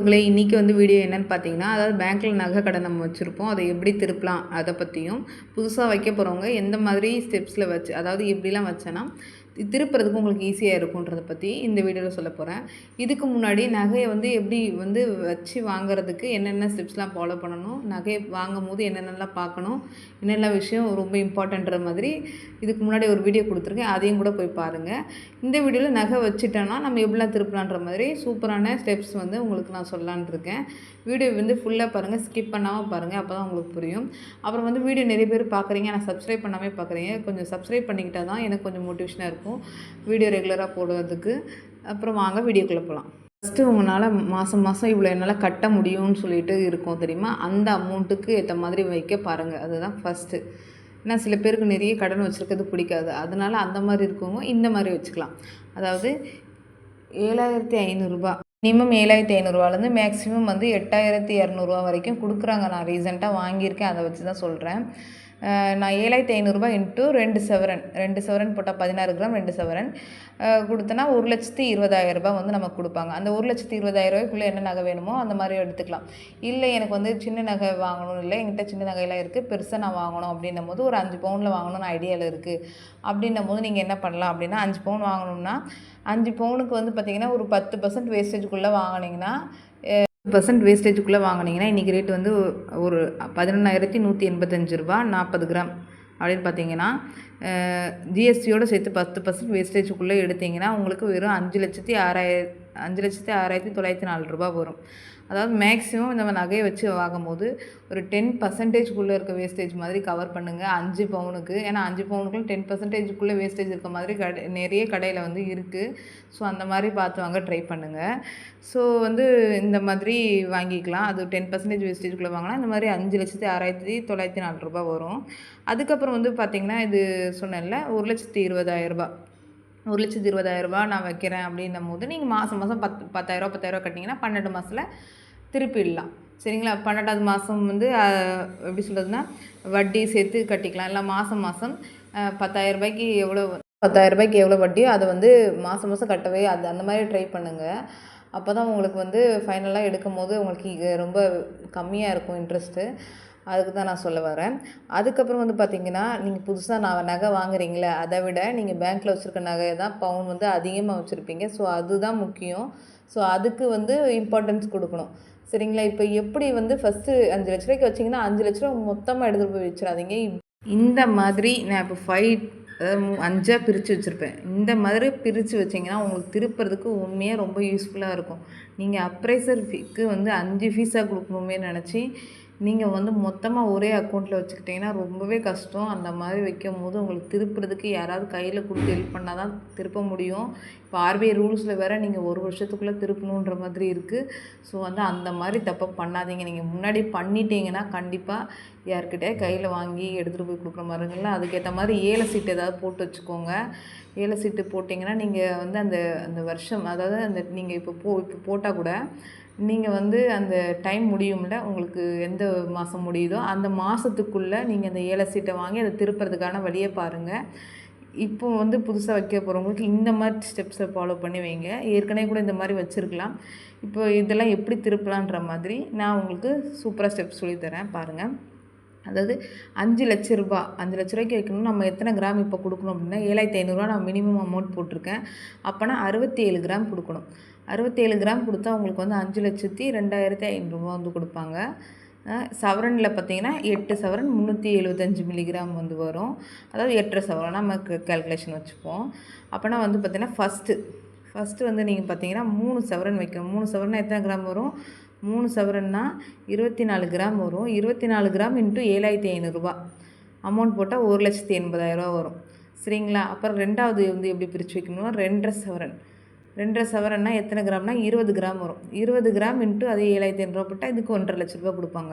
இன்றைக்கி வந்து வீடியோ என்னென்னு பார்த்தீங்கன்னா, அதாவது பேங்க்கில் நகை கடன் நம்ம வச்சுருப்போம். அதை எப்படி திருப்பலாம் அதை பற்றியும், புதுசாக வைக்க போகிறவங்க எந்த மாதிரி ஸ்டெப்ஸில் வச்சு, அதாவது எப்படிலாம் வச்சேன்னா திருப்புறதுக்கு உங்களுக்கு ஈஸியாக இருக்குன்றதை பற்றி இந்த வீடியோவில் சொல்ல போகிறேன். இதுக்கு முன்னாடி நகையை வந்து எப்படி வந்து வச்சு வாங்குறதுக்கு என்னென்ன ஸ்டெப்ஸ்லாம் ஃபாலோ பண்ணணும், நகையை வாங்கும் போது என்னென்னலாம் பார்க்கணும், என்னென்ன விஷயம் ரொம்ப இம்பார்ட்டன்ற மாதிரி இதுக்கு முன்னாடி ஒரு வீடியோ கொடுத்துருக்கேன். அதையும் கூட போய் பாருங்கள். இந்த வீடியோவில் நகை வச்சுட்டோன்னா நம்ம எப்படிலாம் திருப்பலான்ற மாதிரி சூப்பரான ஸ்டெப்ஸ் வந்து உங்களுக்கு நான் சொல்லலான் இருக்கேன். வீடியோ வந்து ஃபுல்லாக பாருங்கள், ஸ்கிப் பண்ணாமல் பாருங்கள், அப்போ தான் உங்களுக்கு புரியும். அப்புறம் வந்து வீடியோ நிறைய பேர் பார்க்குறீங்க, ஆனால் சப்ஸ்கிரைப் பண்ணாமே பார்க்குறீங்க. கொஞ்சம் சப்ஸ்கிரைப் பண்ணிக்கிட்டால் தான் எனக்கு கொஞ்சம் மோட்டிவேஷனாக இருக்கும் வீடியோ ரெகுலராக போடுறதுக்கு. அப்புறம் வாங்க வீடியோக்குள்ளே போகலாம். ஃபஸ்ட்டு உங்களால் மாதம் இவ்வளோ என்னால் கட்ட முடியும்னு சொல்லிட்டு இருக்கும் தெரியுமா, அந்த அமௌண்ட்டுக்கு ஏற்ற மாதிரி வைக்க பாருங்கள். அதுதான் ஃபஸ்ட்டு. ஏன்னா சில பேருக்கு நிறைய கடன் வச்சுருக்கிறது பிடிக்காது. அதனால் அந்த மாதிரி இருக்கவங்க இந்த மாதிரி வச்சுக்கலாம். அதாவது 7,500 மினிமம் 7,500 மேக்ஸிமம் வந்து 8,200 வரைக்கும் கொடுக்குறாங்க. நான் ரீசெண்டாக வாங்கியிருக்கேன், அதை வச்சு தான் சொல்கிறேன். நான் 7,500 இன்ட்டு 2 சவரன், 2 சவரன் போட்டால் 16 கிராம், 2 சவரன் கொடுத்தனா 1,20,000 வந்து நமக்கு கொடுப்பாங்க. அந்த 1,20,000 என்ன நகை வேணுமோ அந்த மாதிரி எடுத்துக்கலாம். இல்லை எனக்கு வந்து சின்ன நகை வாங்கணும், இல்லை என்கிட்ட சின்ன நகையெல்லாம் இருக்குது, பெருசாக நான் வாங்கணும் அப்படின்னும் போது ஒரு 5 பவுனில் வாங்கணும்னு ஐடியாவில் இருக்குது அப்படின்னும் போது நீங்கள் என்ன பண்ணலாம் அப்படின்னா, 5 பவுன் வாங்கணும்னா 5 பவுனுக்கு வந்து பார்த்திங்கன்னா ஒரு 10% வேஸ்டேஜுக்குள்ளே வாங்கினீங்கன்னா, 10% வேஸ்டேஜுக்குள்ளே வாங்கினீங்கன்னா இன்றைக்கி ரேட் வந்து ஒரு 11,185 40 கிராம் அப்படின்னு பார்த்தீங்கன்னா, ஜிஎஸ்டியோடு சேர்த்து 10% வேஸ்டேஜுக்குள்ளே எடுத்திங்கன்னா உங்களுக்கு வெறும் 5,06,904 வரும். அதாவது மேக்ஸிமம் நம்ம நகையை வச்சு வாங்கும்போது ஒரு 10%குள்ளே இருக்க வேஸ்டேஜ் மாதிரி கவர் பண்ணுங்கள் 5 பவுனுக்கு. ஏன்னா 5 பவுனுக்குள்ள 10%குள்ளே வேஸ்டேஜ் இருக்க மாதிரி நிறைய கடையில் வந்து இருக்குது. ஸோ அந்த மாதிரி பார்த்து வாங்க ட்ரை பண்ணுங்கள். ஸோ வந்து இந்த மாதிரி வாங்கிக்கலாம். அது 10% வேஸ்டேஜுக்குள்ளே வாங்கினா இந்த மாதிரி 5,06,904 வரும். அதுக்கப்புறம் வந்து பார்த்திங்கன்னா, இது சொன்னேன்ல 1,20,000 1,20,000 நான் வைக்கிறேன் அப்படின்னும் போது நீங்கள் மாதம் 10,000 கட்டிங்கன்னா 12 மாதத்தில் திருப்பிடலாம். சரிங்களா? 12வது மாதம் வந்து எப்படி சொல்கிறதுனா வட்டி சேர்த்து கட்டிக்கலாம். இல்லை மாதம் 10,000 எவ்வளோ வட்டியோ அதை வந்து மாதம் கட்டவே அந்த மாதிரி ட்ரை பண்ணுங்கள். அப்போ தான் உங்களுக்கு வந்து ஃபைனலாக எடுக்கும் போது உங்களுக்கு ரொம்ப கம்மியாக இருக்கும் இன்ட்ரெஸ்ட்டு. அதுக்கு தான் நான் சொல்ல வரேன். அதுக்கப்புறம் வந்து பார்த்திங்கன்னா, நீங்கள் புதுசாக நகை வாங்குறீங்களே, அதை விட நீங்கள் பேங்க்கில் வச்சுருக்க நகையை தான் பவுன் வந்து அதிகமாக வச்சுருப்பீங்க. ஸோ அதுதான் முக்கியம். ஸோ அதுக்கு வந்து இம்பார்ட்டன்ஸ் கொடுக்கணும். சரிங்களா? இப்போ எப்படி வந்து ஃபஸ்ட்டு 5 லட்ச ரூபாய்க்கு வச்சிங்கன்னா 5 லட்ச ரூபா மொத்தமாக எடுத்துகிட்டு போய் வச்சிடாதீங்க. இந்த மாதிரி நான் இப்போ 5 பிரித்து வச்சுருப்பேன். இந்த மாதிரி பிரித்து வச்சிங்கன்னா உங்களுக்கு திருப்புறதுக்கு உண்மையாக ரொம்ப யூஸ்ஃபுல்லாக இருக்கும். நீங்கள் அப்ரைசர் ஃபீக்கு வந்து 5 ஃபீஸாக கொடுக்கணுமே நினச்சி நீங்கள் வந்து மொத்தமாக ஒரே அக்கௌண்ட்டில் வச்சுக்கிட்டிங்கன்னா ரொம்பவே கஷ்டம். அந்த மாதிரி வைக்கும் போது உங்களுக்கு திருப்புறதுக்கு யாராவது கையில் கொடுத்து ஹெல்ப் பண்ணால் தான் திருப்ப முடியும். இப்போ ஆர்பிஐ ரூல்ஸில் வேறு நீங்கள் 1 வருஷத்துக்குள்ளே திருப்பணுன்ற மாதிரி இருக்குது. ஸோ வந்து அந்த மாதிரி தப்பை பண்ணாதீங்க. நீங்கள் முன்னாடி பண்ணிட்டீங்கன்னா கண்டிப்பாக யார்கிட்டே கையில் வாங்கி எடுத்துகிட்டு போய் கொடுக்குற மாதிரிங்கள அதுக்கேற்ற மாதிரி ஏல சீட்டு ஏதாவது போட்டு வச்சுக்கோங்க. ஏல சீட்டு போட்டிங்கன்னா நீங்கள் வந்து அந்த வருஷம், அதாவது அந்த நீங்கள் இப்போ போட்டால் கூட நீங்கள் வந்து அந்த டைம் முடியும்ல, உங்களுக்கு எந்த மாதம் முடியுதோ அந்த மாதத்துக்குள்ளே நீங்கள் அந்த ஏல சீட்டை வாங்கி அதை திருப்புறதுக்கான வழியை பாருங்கள். இப்போ வந்து புதுசாக வைக்க போகிறவங்களுக்கு இந்த மாதிரி ஸ்டெப்ஸை ஃபாலோ பண்ணி வைங்க. ஏற்கனவே கூட இந்த மாதிரி வச்சுருக்கலாம். இப்போ இதெல்லாம் எப்படி திருப்பலான்ற மாதிரி நான் உங்களுக்கு சூப்பராக ஸ்டெப்ஸ் சொல்லித்தரேன் பாருங்கள். அதாவது 5 லட்ச ரூபாய்க்கு வைக்கணும். நம்ம எத்தனை கிராம் இப்போ கொடுக்கணும் அப்படின்னா 7,500 நான் மினிமம் அமௌண்ட் போட்டிருக்கேன். அப்போனா 67 கிராம் கொடுக்கணும். 67 கிராம் கொடுத்தா உங்களுக்கு வந்து 5,02,500 வந்து கொடுப்பாங்க. சவரனில் பார்த்தீங்கன்னா 8 சவரன் 375 மில்லிகிராம் வந்து வரும். அதாவது 8 சவரன் நமக்கு கேல்குலேஷன் வச்சுப்போம். அப்போனா வந்து பார்த்திங்கன்னா ஃபஸ்ட்டு வந்து நீங்கள் பார்த்தீங்கன்னா 3 சவரன் வைக்கணும். 3 சவரன்னா எத்தனை கிராம் வரும்? 3 சவரன்னா 24 கிராம் வரும். 24 கிராம் இன்ட்டு 7,500 அமௌண்ட் போட்டால் 1,80,000 வரும். சரிங்களா? அப்புறம் ரெண்டாவது வந்து எப்படி பிரித்து வைக்கணும்னா 2.5 சவரன்னா எத்தனை கிராம்னா 20 கிராம் வரும். 20 கிராம் இன்ட்டு அதே 7,500 போட்டால் இதுக்கு 1,50,000 லட்ச ரூபா கொடுப்பாங்க.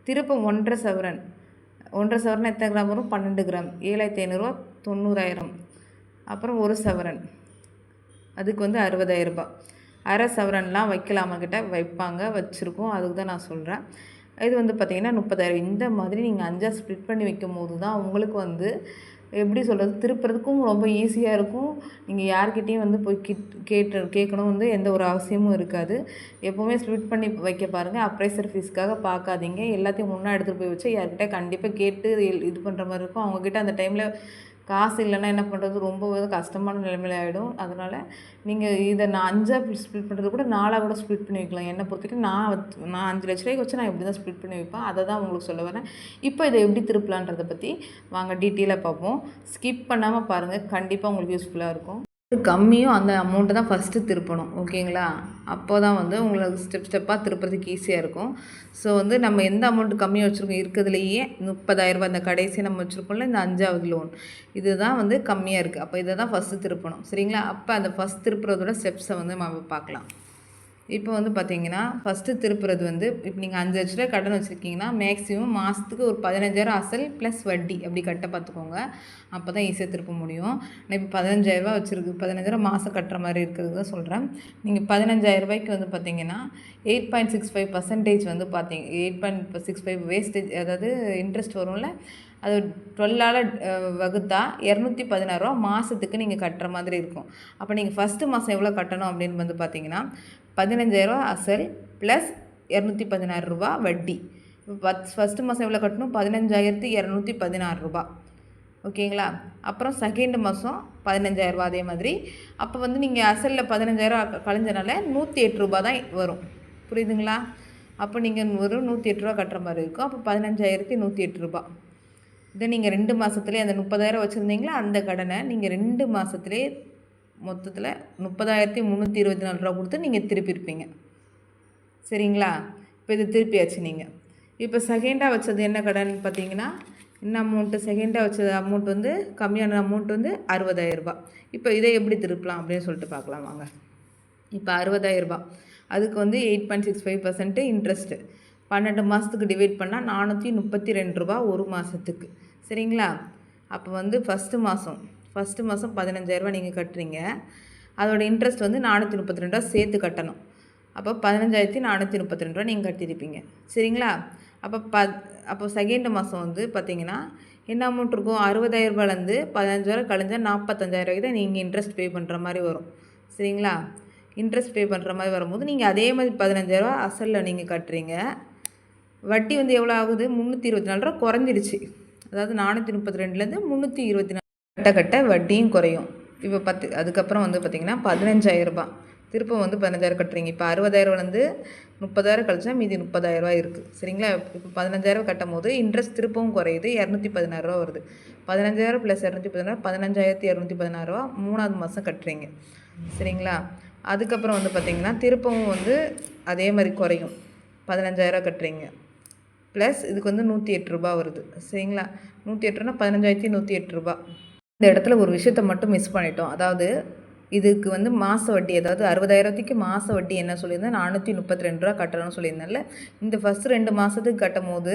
திருப்ப 1.5 சவரன்னா எத்தனை கிராம் வரும்? 12 கிராம். 7,500 90,000. அப்புறம் 1 சவரன் அதுக்கு வந்து 60,000. அரை சவரன்லாம் வைக்கலாமா கிட்ட வைப்பாங்க, வச்சுருக்கோம். அதுக்கு தான் நான் சொல்கிறேன். இது வந்து பார்த்திங்கன்னா 30,000. இந்த மாதிரி நீங்கள் 5 ஸ்ப்ளிட் பண்ணி வைக்கும் போது தான் உங்களுக்கு வந்து எப்படி சொல்கிறது, திருப்புறதுக்கும் ரொம்ப ஈஸியாக இருக்கும். நீங்கள் யார்கிட்டேயும் வந்து போய் கேட்கணும் வந்து எந்த ஒரு அவசியமும் இருக்காது. எப்போவுமே ஸ்ப்ளிட் பண்ணி வைக்க பாருங்கள். அப்ரைசர் ஃபீஸ்க்காக பார்க்காதீங்க. எல்லாத்தையும் முன்னாடி எடுத்துகிட்டு போய் வச்சு யார்கிட்ட கண்டிப்பாக கேட்டு இது பண்ணுற மாதிரி இருக்கும். அவங்கக்கிட்ட அந்த டைமில் காசு இல்லைன்னா என்ன பண்ணுறது, ரொம்ப கஷ்டமான நிலைமையில ஆகிடும். அதனால் நீங்கள் இதை நான் 5ஆக ஸ்ப்ளிட் பண்ணுறது கூட 4ஆக கூட ஸ்ப்ளிட் பண்ணி வைக்கலாம். என்னை பொறுத்தவரைக்கும் நான் 5 லட்ச ரூபாய்க்கு வச்சு நான் இப்படி தான் ஸ்ப்ளிட் பண்ணி வைப்பேன். அதை தான் உங்களுக்கு சொல்ல வரேன். இப்போ இதை எப்படி திருப்பலான்றதை பற்றி வாங்க டீட்டெயிலாக பார்ப்போம். ஸ்கிப் பண்ணாமல் பாருங்கள், கண்டிப்பாக உங்களுக்கு யூஸ்ஃபுல்லாக இருக்கும். கம்மியும் அந்த அமௌண்ட்டை தான் ஃபஸ்ட்டு திருப்பணும், ஓகேங்களா? அப்போ தான் வந்து உங்களுக்கு ஸ்டெப்பாக திருப்புறதுக்கு ஈஸியாக இருக்கும். ஸோ வந்து நம்ம எந்த அமௌண்ட்டு கம்மியாக வச்சுருக்கோம் இருக்கிறதுலையே 30,000 இந்த கடைசி நம்ம வச்சுருக்கோம்ல, இந்த 5ஆவது லோன் இதுதான் வந்து கம்மியாக இருக்குது. அப்போ இதை தான் ஃபஸ்ட்டு திருப்பணும், சரிங்களா? அப்போ அந்த ஃபஸ்ட் திருப்புறதோட ஸ்டெப்ஸை வந்து நம்ம பார்க்கலாம். இப்போ வந்து பார்த்தீங்கன்னா ஃபஸ்ட்டு திருப்புறது வந்து இப்போ நீங்கள் 5 லட்ச ரூபா கடன் வச்சுருக்கீங்கன்னா மேக்ஸிமம் மாதத்துக்கு ஒரு 15,000 அசல் ப்ளஸ் வட்டி அப்படி கட்ட பார்த்துக்கோங்க. அப்போ தான் ஈஸியாக திருப்ப முடியும். நான் இப்போ 15,000 வச்சுருக்கு, 15,000 மாதம் கட்டுற மாதிரி இருக்கிறது தான் சொல்கிறேன். நீங்கள் 15,000 ரூபாய்க்கு வந்து பார்த்தீங்கன்னா 8.65% வந்து பார்த்தீங்க 8.65 வேஸ்டேஜ், அதாவது இன்ட்ரெஸ்ட் வரும்ல, அது 12ஆல் வகுத்தா 216 ரூபா மாதத்துக்கு நீங்கள் கட்டுற மாதிரி இருக்கும். அப்போ நீங்கள் ஃபஸ்ட்டு மாதம் எவ்வளோ கட்டணும் அப்படின்னு வந்து பார்த்தீங்கன்னா 15,000 அசல் ப்ளஸ் 216 ரூபா வட்டி. இப்போ ஃபஸ்ட்டு மாதம் எவ்வளோ கட்டணும், 15,216 ரூபா, ஓகேங்களா? அப்புறம் செகண்ட் மாதம் 15,000 ரூபா அதே மாதிரி. அப்போ வந்து நீங்கள் அசலில் 15,000 கழிஞ்சனால 108 ரூபா தான் வரும், புரியுதுங்களா? அப்போ நீங்கள் ஒரு 108 ரூபா கட்டுற மாதிரி இருக்கும். அப்போ 15,108 ரூபா. இதை நீங்கள் 2 மாதத்துலேயே அந்த 30,000 வச்சுருந்தீங்களா அந்த கடனை நீங்கள் 2 மாதத்துலேயே மொத்தத்தில் 30,324 ரூபா கொடுத்து நீங்கள் திருப்பியிருப்பீங்க, சரிங்களா? இப்போ இது திருப்பியாச்சு நீங்கள். இப்போ செகண்டாக வச்சது என்ன கடன் பார்த்தீங்கன்னா, என்ன அமௌண்ட்டு செகண்டாக வச்சது அமௌண்ட் வந்து கம்மியான அமௌண்ட் வந்து 60,000 ரூபா. இப்போ இதை எப்படி திருப்பலாம் அப்படின்னு சொல்லிட்டு பார்க்கலாம் வாங்க. இப்போ 60,000 ரூபா, அதுக்கு வந்து 8.65% இன்ட்ரெஸ்ட்டு. 12 மாதத்துக்கு டிவைட் பண்ணால் 432 ரூபா ஒரு மாதத்துக்கு, சரிங்களா? அப்போ வந்து ஃபஸ்ட்டு மாதம் 15,000 ரூபா நீங்கள் கட்டுறீங்க. அதோட இன்ட்ரெஸ்ட் வந்து 432 ரூபா சேர்த்து கட்டணும். அப்போ 15,432 ரூபா நீங்கள் கட்டியிருப்பீங்க, சரிங்களா? அப்போ செகண்ட் மாதம் வந்து பார்த்தீங்கன்னா என்ன அமௌண்ட் இருக்கும், 60,000 ரூபாயிலேருந்து 15,000 கழிஞ்சால் 45,000 ரூபாய்க்கு தான் நீங்கள் இன்ட்ரெஸ்ட் பே பண்ணுற மாதிரி வரும், சரிங்களா? இன்ட்ரெஸ்ட் பே பண்ணுற மாதிரி வரும்போது நீங்கள் அதே மாதிரி 15,000 ரூபா அசலில் நீங்கள் கட்டுறீங்க. வட்டி வந்து எவ்வளோ ஆகுது, 324 ரூபா குறைஞ்சிடுச்சு. அதாவது 432லேருந்து 324 கட்ட வட்டியும் குறையும். இப்போ அதுக்கப்புறம் வந்து பார்த்திங்கன்னா 15,000 ரூபா திருப்பம் வந்து 15,000 கட்டுறீங்க. இப்போ 60,000லேருந்து 30,000 கழிச்சா மீதி 30,000 ரூபா இருக்குது, சரிங்களா? இப்போ 15,000 கட்டும் போது இன்ட்ரெஸ்ட் திருப்பவும் குறையுது, 216 ரூபா வருது. 15,000 + 216 15,216 ரூபா 3ஆவது மாதம் கட்டுறீங்க, சரிங்களா? அதுக்கப்புறம் வந்து பார்த்திங்கன்னா திருப்பவும் வந்து அதே மாதிரி குறையும், 15,000 கட்டுறீங்க ப்ளஸ் இதுக்கு வந்து 108 ரூபா வருது, சரிங்களா? 108 ரூபா 15,108 ரூபா. இந்த இடத்துல ஒரு விஷயத்த மட்டும் மிஸ் பண்ணிட்டோம். அதாவது இதுக்கு வந்து மாத வட்டி, அதாவது 60,000க்கு மாத வட்டி என்ன சொல்லியிருந்தேன், 432 ரூபா கட்டணும்னு சொல்லியிருந்தேன்ல. இந்த ஃபஸ்ட்டு 2 மாதத்துக்கு கட்டும் போது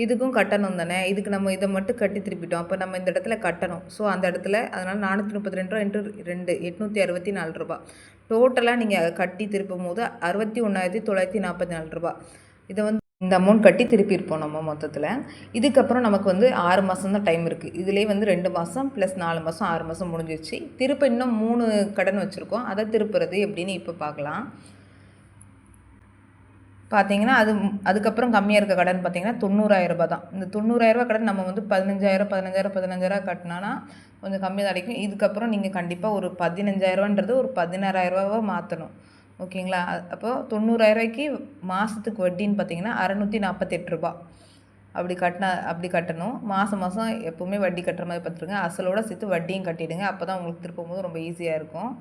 இதுக்கும் கட்டணும் தானே, இதுக்கு நம்ம இதை மட்டும் கட்டி திருப்பிட்டோம். அப்போ நம்ம இந்த இடத்துல கட்டணும். ஸோ அந்த இடத்துல அதனால் 432 ரூபா × 2 864 ரூபா. டோட்டலாக நீங்கள் கட்டி திருப்பும் போது 61,944 ரூபா. இதை வந்து இந்த அமௌண்ட் கட்டி திருப்பியிருப்போம் நம்ம மொத்தத்தில். இதுக்கப்புறம் நமக்கு வந்து 6 மாதம் தான் டைம் இருக்குது. இதுலேயே வந்து 2 மாதம் ப்ளஸ் 4 மாதம் 6 மாதம் முடிஞ்சிருச்சு. திருப்ப இன்னும் 3 கடன் வச்சுருக்கோம். அதை திருப்புறது எப்படின்னு இப்போ பார்க்கலாம். பார்த்தீங்கன்னா அதுக்கப்புறம் கம்மியாக இருக்க கடன் பார்த்தீங்கன்னா 90,000 ரூபா தான். இந்த 90,000 ரூபா கடன் நம்ம வந்து 15,000 கட்டினானா கொஞ்சம் கம்மியாக தான் கிடைக்கும். இதுக்கப்புறம் நீங்கள் கண்டிப்பாக ஒரு 15,000 ரூபான்றது ஒரு 16,000 ரூபாவாக மாற்றணும், ஓகேங்களா? அப்போ 90,000 ரூபாய்க்கு மாதத்துக்கு வட்டின்னு பார்த்தீங்கன்னா 648 ரூபா அப்படி கட்டணும். மாதம் எப்போவுமே வட்டி கட்டுற மாதிரி பார்த்துருங்க. அசலோடு சேர்த்து வட்டியும் கட்டிவிடுங்க. அப்போ தான் உங்களுக்கு திருப்பும் போது ரொம்ப ஈஸியாக இருக்கும்.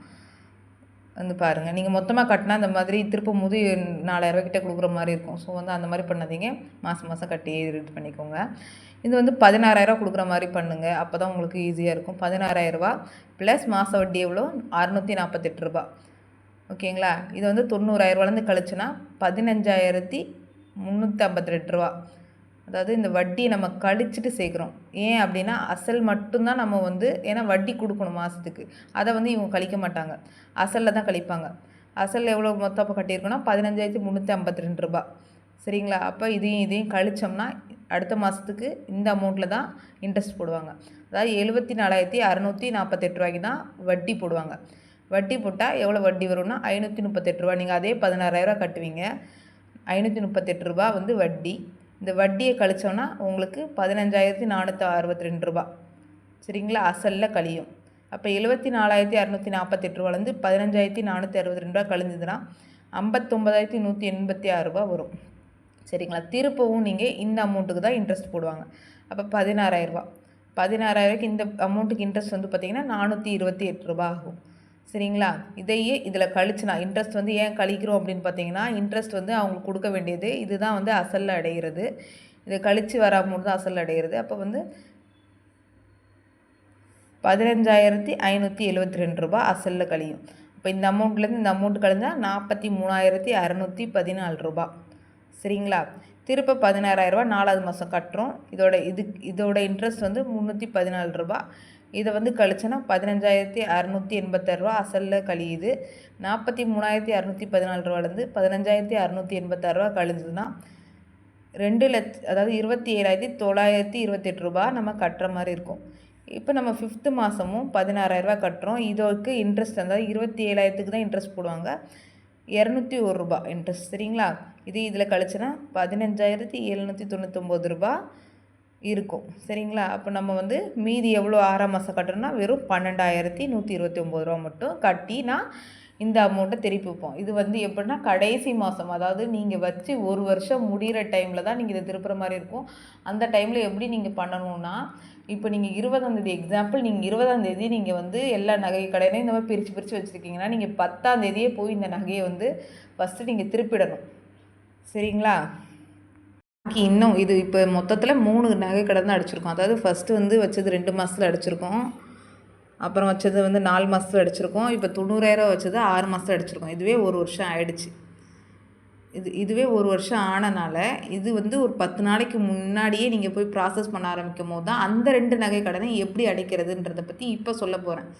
வந்து பாருங்கள், நீங்கள் மொத்தமாக கட்டினா அந்த மாதிரி திருப்பும் போது 4,000 ரூபாய்க்கிட்ட கொடுக்குற மாதிரி இருக்கும். ஸோ வந்து அந்த மாதிரி பண்ணாதீங்க, மாதம் கட்டி இது பண்ணிக்கோங்க. இது வந்து 16,000 ரூபா கொடுக்குற மாதிரி பண்ணுங்கள். அப்போ தான் உங்களுக்கு ஈஸியாக இருக்கும். 16,000 ரூபா ப்ளஸ் மாத வட்டி எவ்வளோ, 648 ரூபா, ஓகேங்களா? இது வந்து 90,000 ரூபாலேருந்து கழிச்சுன்னா 15,352 ரூபா. அதாவது இந்த வட்டியை நம்ம கழிச்சிட்டு சேர்க்குறோம். ஏன் அப்படின்னா அசல் மட்டும்தான் நம்ம வந்து, ஏன்னா வட்டி கொடுக்கணும் மாதத்துக்கு, அதை வந்து இவங்க கழிக்க மாட்டாங்க, அசலில் தான் கழிப்பாங்க. அசல் எவ்வளோ மொத்தம் அப்போ கட்டியிருக்கோன்னா 15,352 ரூபா, சரிங்களா? அப்போ இதையும் கழிச்சோம்னா அடுத்த மாதத்துக்கு இந்த அமௌண்ட்டில் தான் இன்ட்ரெஸ்ட் போடுவாங்க. அதாவது 74,648 ரூபாய்க்கு தான் வட்டி போடுவாங்க. வட்டி போட்டால் எவ்வளோ வட்டி வரும்னா 538 ரூபா. நீங்கள் அதே 16,000 கட்டுவீங்க. 538 ரூபா வந்து வட்டி. இந்த வட்டியை கழிச்சோன்னா உங்களுக்கு 15,462 ரூபா. சரிங்களா, அசலில் கழியும். அப்போ 74,648 ரூபாலேருந்து 15,462 ரூபா கழிஞ்சதுன்னா 59,186 ரூபா வரும். சரிங்களா, திருப்பவும் நீங்கள் இந்த அமௌண்ட்டுக்கு தான் இன்ட்ரெஸ்ட் போடுவாங்க. அப்போ 16,000 ரூபா. 16,000க்கு இந்த அமௌண்ட்டுக்கு இன்ட்ரெஸ்ட் வந்து பார்த்திங்கன்னா 428 ரூபா ஆகும். சரிங்களா, இதையே இதில் கழிச்சுனா இன்ட்ரெஸ்ட் வந்து ஏன் கழிக்கிறோம் அப்படின்னு பார்த்தீங்கன்னா, இன்ட்ரெஸ்ட் வந்து அவங்களுக்கு கொடுக்க வேண்டியது இதுதான் வந்து அசலில் அடைகிறது. இதை கழித்து வர அமௌண்ட் தான் அசல் அடைகிறது. அப்போ வந்து 15,572 ரூபா அசலில் கழியும். இப்போ இந்த அமௌண்ட்லேருந்து இந்த அமௌண்ட் கழிஞ்சால் 43,614 ரூபா. சரிங்களா, திருப்ப 16,000 ரூபா 4வது மாதம் கட்டுறோம். இதோட இன்ட்ரெஸ்ட் வந்து 314 ரூபா. இதை வந்து கழிச்சோன்னா 15,686 ரூபா அசலில் கழியுது. 43,614 ரூபாலேருந்து 15,686 ரூபா கழிஞ்சதுன்னா 2 லட்சம், அதாவது 27,928 ரூபா நம்ம கட்டுற மாதிரி இருக்கும். இப்போ நம்ம 5th மாதமும் 16,000 ரூபா கட்டுறோம். இதோக்கு இன்ட்ரெஸ்ட் அதாவது 27,000க்கு தான் இன்ட்ரெஸ்ட் போடுவாங்க. 201 ரூபா இன்ட்ரெஸ்ட். சரிங்களா, இதில் கழிச்சுன்னா 15,799 ரூபா இருக்கும். சரிங்களா, அப்போ நம்ம வந்து மீதி எவ்வளோ 6ஆம் மாதம் கட்டுறோம்னா வெறும் 12,129 ரூபா மட்டும் கட்டினா இந்த அமௌண்ட்டை திருப்பி வைப்போம். இது வந்து எப்படின்னா கடைசி மாதம், அதாவது நீங்கள் வச்சு 1 வருஷம் முடிகிற டைமில் தான் நீங்கள் இதை திருப்புற மாதிரி இருக்கும். அந்த டைமில் எப்படி நீங்கள் பண்ணணும்னா, இப்போ நீங்கள் 20ஆம் தேதி எக்ஸாம்பிள், நீங்கள் 20ஆம் தேதி நீங்கள் வந்து எல்லா நகை கடையிலையும் இந்த மாதிரி பிரித்து வச்சுருக்கீங்கன்னா, நீங்கள் 10ஆம் தேதியே போய் இந்த நகையை வந்து ஃபஸ்ட்டு நீங்கள் திருப்பிடணும். சரிங்களா, இன்னும் இது இப்போ மொத்தத்தில் 3 நகை கடை தான் அடிச்சிருக்கோம். அதாவது ஃபஸ்ட்டு வந்து வச்சது 2 மாதத்தில் அடிச்சிருக்கோம். அப்புறம் வச்சது வந்து 4 மாதத்தில் அடிச்சிருக்கோம். இப்போ 90,000 வச்சது 6 மாதத்தில் அடிச்சிருக்கோம். இதுவே 1 வருஷம் ஆயிடுச்சு. இதுவே 1 வருஷம் ஆனனால இது வந்து ஒரு 10 நாளைக்கு முன்னாடியே நீங்கள் போய் ப்ராசஸ் பண்ண ஆரம்பிக்கும் போது தான் அந்த 2 நகை கடனை எப்படி அடைக்கிறதுன்றதை பற்றி இப்போ சொல்ல போகிறேன்.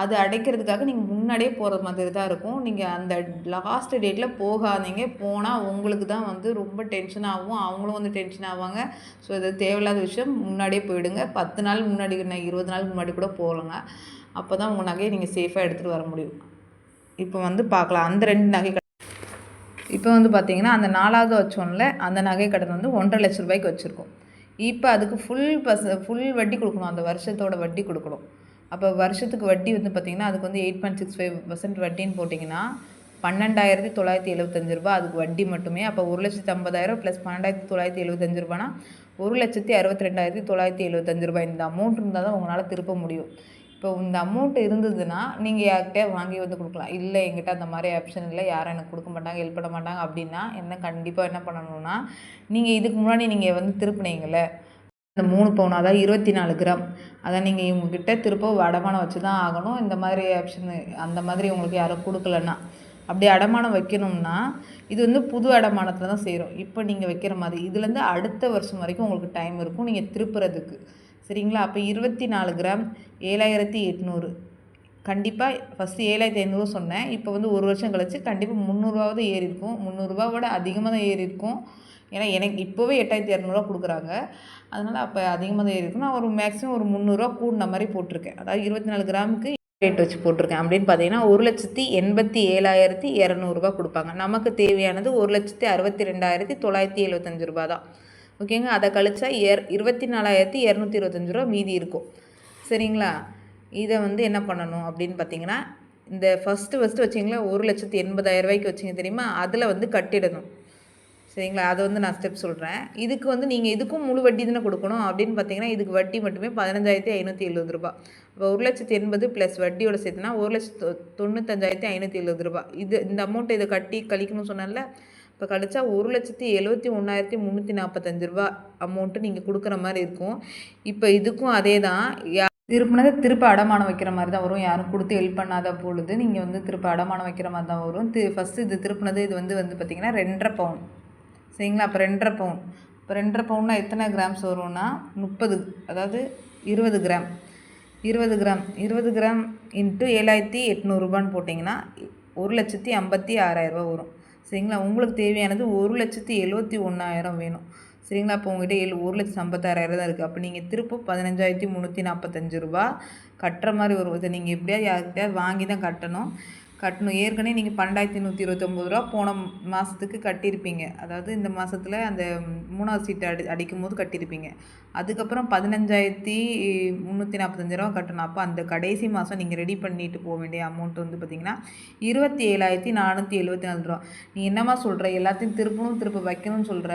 அது அடைக்கிறதுக்காக நீங்கள் முன்னாடியே போகிற மாதிரி தான் இருக்கும். நீங்கள் அந்த லாஸ்ட் டேட்டில் போகாதீங்க. போனால் உங்களுக்கு தான் வந்து ரொம்ப டென்ஷன் ஆகும், அவங்களும் வந்து டென்ஷன் ஆவாங்க. ஸோ இது தேவையில்லாத விஷயம். முன்னாடியே போயிடுங்க. 10 நாள் முன்னாடி, 20 நாளுக்கு முன்னாடி கூட போகலங்க. அப்போ தான் உங்கள் நகையை நீங்கள் சேஃபாக எடுத்துகிட்டு வர முடியும். இப்போ வந்து பார்க்கலாம் அந்த 2 நகை கடன். இப்போ வந்து பார்த்திங்கன்னா அந்த 4வது வச்சோம்ல அந்த நகை கடன் வந்து 1,50,000 லட்ச ரூபாய்க்கு வச்சுருக்கோம். இப்போ அதுக்கு ஃபுல் வட்டி கொடுக்கணும், அந்த வருஷத்தோட வட்டி கொடுக்கணும். அப்போ வருஷத்துக்கு வட்டி வந்து பார்த்திங்கன்னா அதுக்கு வந்து 8.65% வட்டின்னு போட்டிங்கன்னா 12,975 ரூபா அதுக்கு வட்டி மட்டுமே. அப்போ 1,50,000 ப்ளஸ் 12,975 ரூபானா 1,62,975 ரூபாய். இந்த அமௌண்ட் இருந்தால் தான் உங்களால் திருப்ப முடியும். இப்போ இந்த அமௌண்ட் இருந்ததுன்னா நீங்கள் யார்கிட்டே வாங்கி வந்து கொடுக்கலாம். இல்லை என்கிட்ட அந்த மாதிரி ஆப்ஷன் இல்லை, யாரும் எனக்கு கொடுக்க மாட்டாங்க, ஹெல்ப் பண்ண மாட்டாங்க அப்படின்னா கண்டிப்பாக என்ன பண்ணணும்னா, நீங்கள் இதுக்கு முன்னாடி நீங்கள் வந்து திருப்பினீங்களே இந்த 3 பவுன், அதாவது 24 கிராம், அதை நீங்கள் இவங்ககிட்ட திருப்ப அடமானம் வச்சு தான் ஆகணும். இந்த மாதிரி ஆப்ஷன் அந்த மாதிரி உங்களுக்கு யாரும் கொடுக்கலன்னா, அப்படி அடமானம் வைக்கணும்னா இது வந்து புது அடமானத்தில் தான் செய்கிறோம். இப்போ நீங்கள் வைக்கிற மாதிரி இதுலேருந்து அடுத்த வருஷம் வரைக்கும் உங்களுக்கு டைம் இருக்கும் நீங்கள் திருப்புறதுக்கு. சரிங்களா, அப்போ 24 கிராம் 7,800. கண்டிப்பாக ஃபஸ்ட்டு 7,500 சொன்னேன். இப்போ வந்து 1 வருஷம் கழிச்சு கண்டிப்பாக 300ரூவாவது ஏறி இருக்கும். 300ரூபாவோட அதிகமாக தான் ஏறி இருக்கும். ஏன்னா எனக்கு இப்போவே 8,200 கொடுக்குறாங்க. அதனால் அப்போ அதிகமாக தான் ஏறி இருக்கும். நான் ஒரு மேக்ஸிமம் ஒரு 300 கூடின மாதிரி போட்டிருக்கேன். அதாவது 24 கிராமுக்கு ரேட் வச்சு போட்டிருக்கேன். அப்படின்னு பார்த்தீங்கன்னா 1,87,200 ரூபா கொடுப்பாங்க. நமக்கு தேவையானது 1,62,975 ரூபா தான். ஓகேங்க, அதை கழிச்சா 24,225 ரூபா மீதி இருக்கும். சரிங்களா, இதை வந்து என்ன பண்ணணும் அப்படின்னு பார்த்தீங்கன்னா, இந்த ஃபஸ்ட்டு வச்சிங்களா 1,80,000 ரூபாய்க்கு வச்சிங்க தெரியுமா, அதில் வந்து கட்டிடணும். சரிங்களா, அதை வந்து நான் ஸ்டெப் சொல்கிறேன். இதுக்கு வந்து நீங்கள் இதுக்கும் முழு வட்டி தானே கொடுக்கணும். அப்படின்னு பார்த்தீங்கன்னா இதுக்கு வட்டி மட்டுமே 15,570 ரூபா. இப்போ 1,80,000 ப்ளஸ் வட்டியோட சேர்த்துனா 1,95,570 ரூபா. இந்த அமௌண்ட்டை இதை கட்டி கழிக்கணும்னு சொன்னால, இப்போ கழிச்சா 1,71,345 ரூபா அமௌண்ட்டு நீங்கள் கொடுக்குற மாதிரி இருக்கும். இப்போ இதுக்கும் அதே தான், திருப்பினதை திருப்ப அடமானம் வைக்கிற மாதிரி தான் வரும். யாரும் கொடுத்து ஹெல்ப் பண்ணாத பொழுது நீங்கள் வந்து திருப்ப அடமானம் வைக்கிற மாதிரி தான் வரும். ஃபஸ்ட்டு இது திருப்பினது இது வந்து பார்த்திங்கன்னா 2.5 பவுன். சரிங்களா, அப்போ 2.5 பவுன். இப்போ 2.5 பவுன்னா எத்தனை கிராம்ஸ் வரும்னா 30, அதாவது 20 கிராம். 20 கிராம் இன்ட்டு 7,800 ரூபான்னு போட்டிங்கன்னா 1,56,000 ரூபா வரும். சரிங்களா, உங்களுக்கு தேவையானது 1,71,000 வேணும். சரிங்களா? அப்போ உங்ககிட்ட 1,56,000 தான் இருக்குது. அப்போ நீங்கள் திரும்ப 15,345 ரூபா கட்டுற மாதிரி வரும். இதை நீங்கள் எப்படியாவது யார்கிட்டயாவது வாங்கி தான் கட்டணும். ஏற்கனவே நீங்கள் 12,129 ரூபா போன மாதத்துக்கு கட்டியிருப்பீங்க. அதாவது இந்த மாதத்தில் அந்த 3வது சீட்டு அடிக்கும்போது கட்டியிருப்பீங்க. அதுக்கப்புறம் 15,345 ரூபா கட்டணும். அப்போ அந்த கடைசி மாதம் நீங்கள் ரெடி பண்ணிட்டு போக வேண்டிய அமௌண்ட் வந்து பார்த்திங்கன்னா 27,474 ரூபா. நீ என்னம்மா சொல்கிற, எல்லாத்தையும் திருப்ப வைக்கணும்னு சொல்கிற,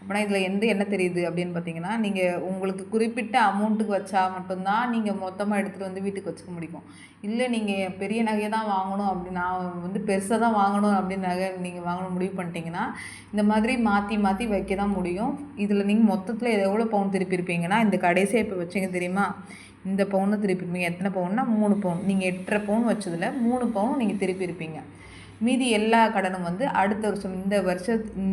அப்படின்னா இதில் என்ன தெரியுது அப்படின்னு பார்த்தீங்கன்னா, நீங்கள் உங்களுக்கு குறிப்பிட்ட அமௌண்ட்டுக்கு வச்சா மட்டும்தான் நீங்கள் மொத்தமாக எடுத்துகிட்டு வந்து வீட்டுக்கு வச்சுக்க முடியும். இல்லை நீங்கள் பெரிய நகையை தான் வாங்கணும் அப்படி, நான் வந்து பெருசாக தான் வாங்கணும் அப்படின்னு நகை நீங்கள் வாங்கணும் முடிவு பண்ணிட்டீங்கன்னா, இந்த மாதிரி மாற்றி வைக்க தான் முடியும். இதில் நீங்கள் மொத்தத்தில் எவ்வளோ பவுன் திருப்பியிருப்பீங்கன்னா, இந்த கடைசியாக இப்போ வச்சிங்க தெரியுமா, இந்த பவுன் திருப்பியிருப்பீங்க. எத்தனை பவுன்னா 3 பவுன். நீங்கள் 8.5 பவுன் வச்சதில் 3 பவுன் நீங்கள் திருப்பியிருப்பீங்க. மீதி எல்லா கடனும் வந்து அடுத்த வருஷம்,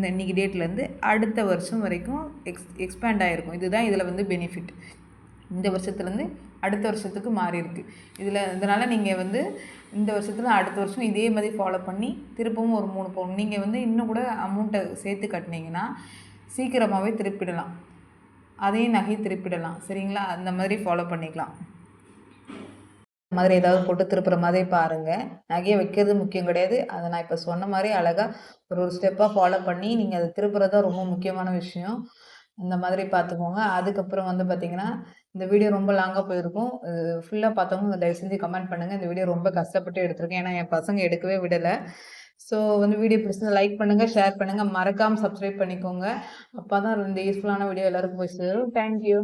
இன்னைக்கு டேட்லேருந்து அடுத்த வருஷம் வரைக்கும் எக்ஸ்பேண்ட் ஆகிருக்கும். இதுதான் இதில் வந்து பெனிஃபிட். இந்த வருஷத்துலேருந்து அடுத்த வருஷத்துக்கு மாறி இருக்குது. இதனால் நீங்கள் வந்து இந்த வருஷத்தில் அடுத்த வருஷம் இதே மாதிரி ஃபாலோ பண்ணி திருப்பவும் ஒரு 3 பவுன் நீங்கள் வந்து இன்னும் கூட அமௌண்ட்டை சேர்த்து கட்டினீங்கன்னா சீக்கிரமாகவே திருப்பிடலாம். அதையும் நகையை திருப்பிடலாம். சரிங்களா? அந்த மாதிரி ஃபாலோ பண்ணிக்கலாம். மாதிரி ஏதாவது போட்டு திருப்புற மாதிரி பாருங்கள். நகையை வைக்கிறது முக்கியம் கிடையாது. அதை நான் இப்போ சொன்ன மாதிரி அழகாக ஒரு ஸ்டெப்பாக ஃபாலோ பண்ணி நீங்கள் அதை திருப்புறது தான் ரொம்ப முக்கியமான விஷயம். இந்த மாதிரி பார்த்துக்கோங்க. அதுக்கப்புறம் வந்து பார்த்திங்கன்னா, இந்த வீடியோ ரொம்ப லாங்காக போயிருக்கும். ஃபுல்லாக பார்த்தவங்க தயவு செஞ்சு கமெண்ட் பண்ணுங்கள். இந்த வீடியோ ரொம்ப கஷ்டப்பட்டு எடுத்திருக்கேன். ஏன்னா என் பசங்க எடுக்கவே விடலை. ஸோ வந்து வீடியோ பிடிச்சா லைக் பண்ணுங்கள், ஷேர் பண்ணுங்கள், மறக்காமல் சப்ஸ்கிரைப் பண்ணிக்கோங்க. அப்போ தான் இந்த யூஸ்ஃபுல்லான வீடியோ எல்லாருக்கும் போய் சேரும். தேங்க்யூ.